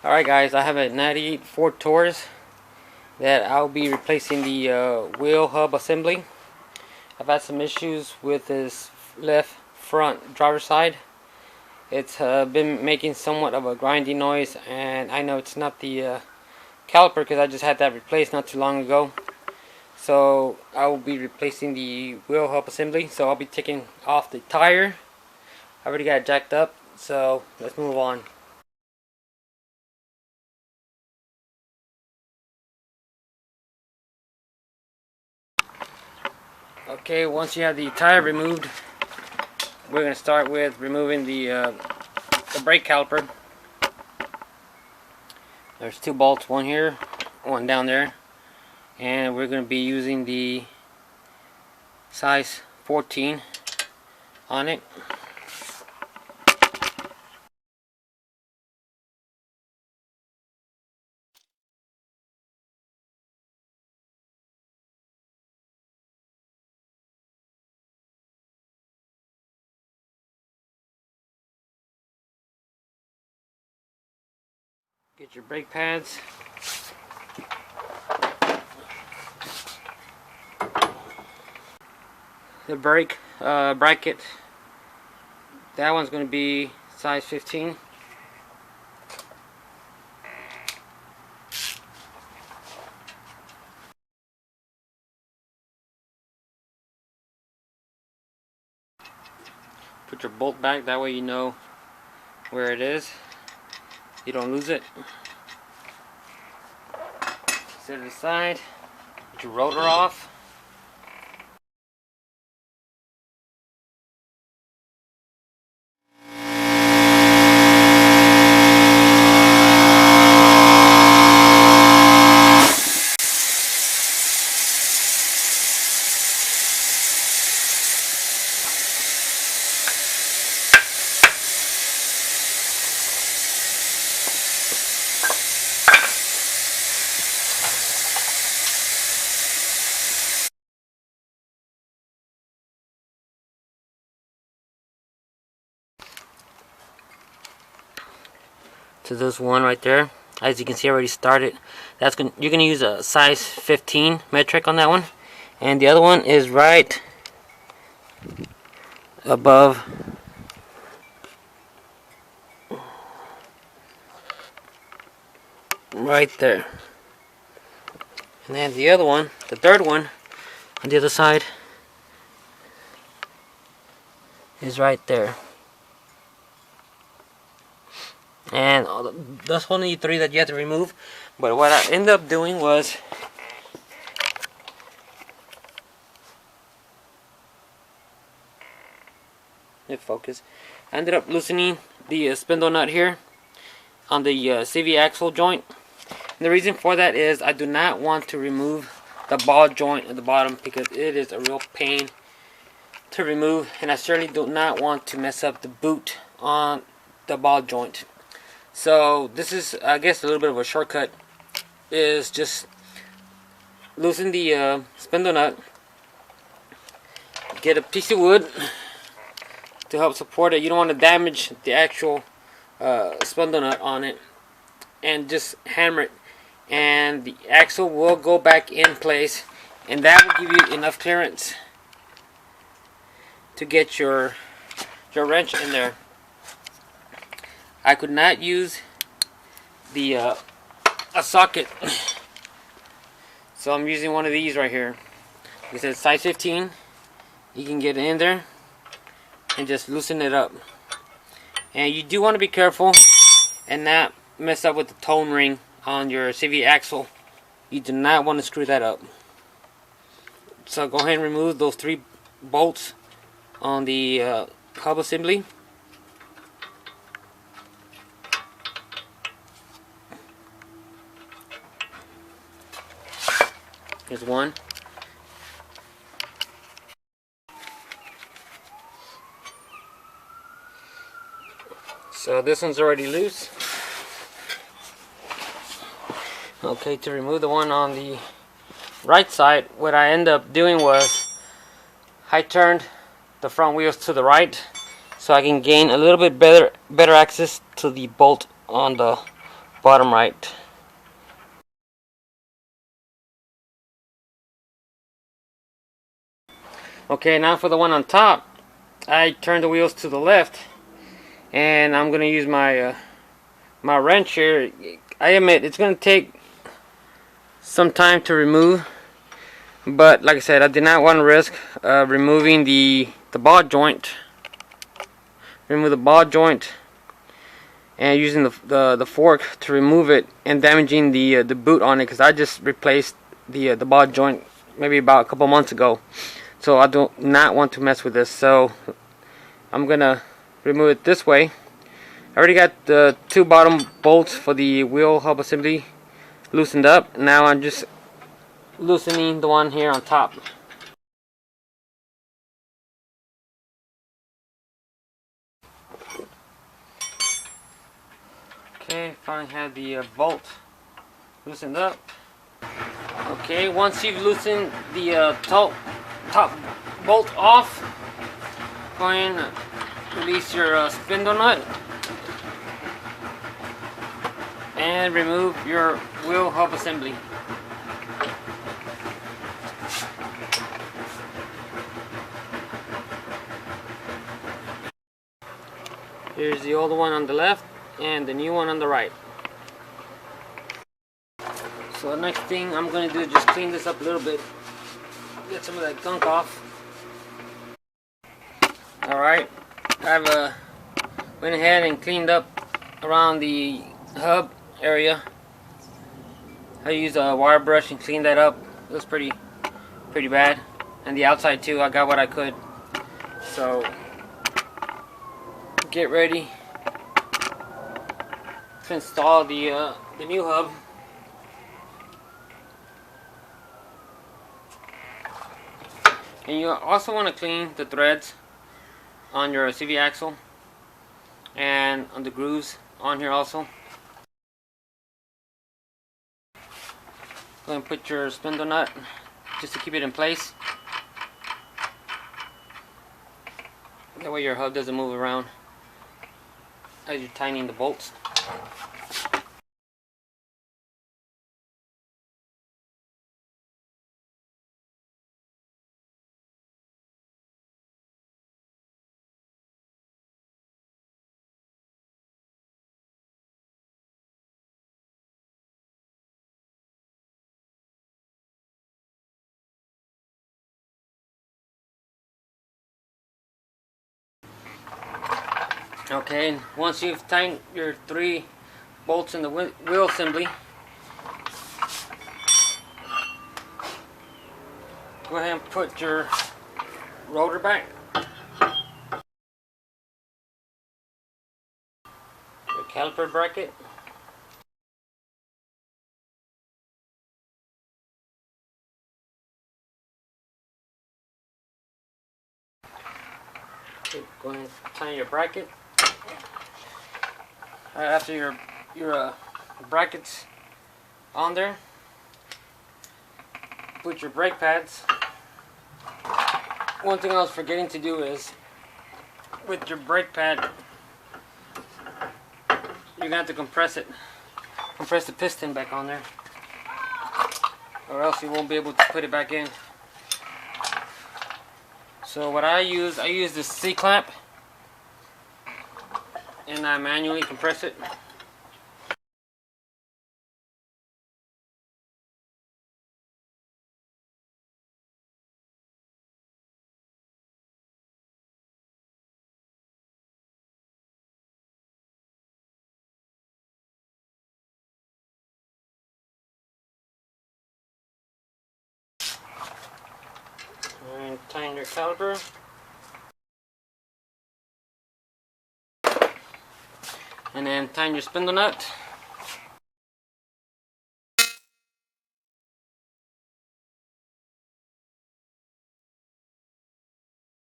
Alright guys, I have a 98 Ford Taurus that I'll be replacing the wheel hub assembly. I've had some issues with this left front driver's side. It's been making somewhat of a grinding noise, and I know it's not the caliper because I just had that replaced not too long ago. So I will be replacing the wheel hub assembly. So I'll be taking off the tire. I already got it jacked up, so let's move on. Okay, once you have the tire removed, we're going to start with removing the brake caliper. There's two bolts, one here, one down there, and we're going to be using the size 14 on it. Get your brake pads. The brake bracket, that one's going to be size 15. Put your bolt back, that way you know where it is. You don't lose it. Set it aside. Get your rotor off. To this one right there, as you can see, I already started. You're gonna use a size 15 metric on that one, and the other one is right above right there. And then the other one, the third one on the other side, is right there. And that's only three that you have to remove. But what I ended up doing was focus. I ended up loosening the spindle nut here on the CV axle joint. And the reason for that is I do not want to remove the ball joint at the bottom because it is a real pain to remove, and I certainly do not want to mess up the boot on the ball joint. So this is, I guess, a little bit of a shortcut, is just loosen the spindle nut, get a piece of wood to help support it. You don't want to damage the actual spindle nut on it, and just hammer it, and the axle will go back in place, and that will give you enough clearance to get your wrench in there. I could not use the a socket, so I'm using one of these right here. It says size 15. You can get it in there and just loosen it up. And you do want to be careful and not mess up with the tone ring on your CV axle. You do not want to screw that up. So go ahead and remove those three bolts on the hub assembly. Here's one. So this one's already loose. Okay, to remove the one on the right side, what I ended up doing was I turned the front wheels to the right so I can gain a little bit better access to the bolt on the bottom right. Okay, now for the one on top, I turn the wheels to the left, and I'm gonna use my my wrench here. I admit it's gonna take some time to remove, but like I said, I did not want to risk removing the ball joint. Remove the ball joint and using the fork to remove it and damaging the boot on it, because I just replaced the ball joint maybe about a couple months ago. So I do not want to mess with this. So I'm gonna remove it this way. I already got the two bottom bolts for the wheel hub assembly loosened up. Now I'm just loosening the one here on top. Okay, finally have the bolt loosened up. Okay, once you've loosened the top bolt off, go ahead and release your spindle nut and remove your wheel hub assembly. Here's the old one on the left and the new one on the right. So the next thing I'm going to do is just clean this up a little bit, get some of that gunk off. Alright, I've went ahead and cleaned up around the hub area. I used a wire brush and cleaned that up. It was pretty bad, and the outside too. I got what I could. So get ready to install the new hub. And you also want to clean the threads on your CV axle and on the grooves on here also. Go ahead and put your spindle nut just to keep it in place. That way your hub doesn't move around as you're tightening the bolts. Okay, once you've tightened your 3 bolts in the wheel assembly, go ahead and put your rotor back, your caliper bracket, okay, go ahead and tighten your bracket. After your brackets on there, put your brake pads. One thing I was forgetting to do is with your brake pad, you're gonna have to compress the piston back on there, or else you won't be able to put it back in. So what I use this C-clamp, and I manually compress it. And tighten your caliper. And then tighten your spindle nut.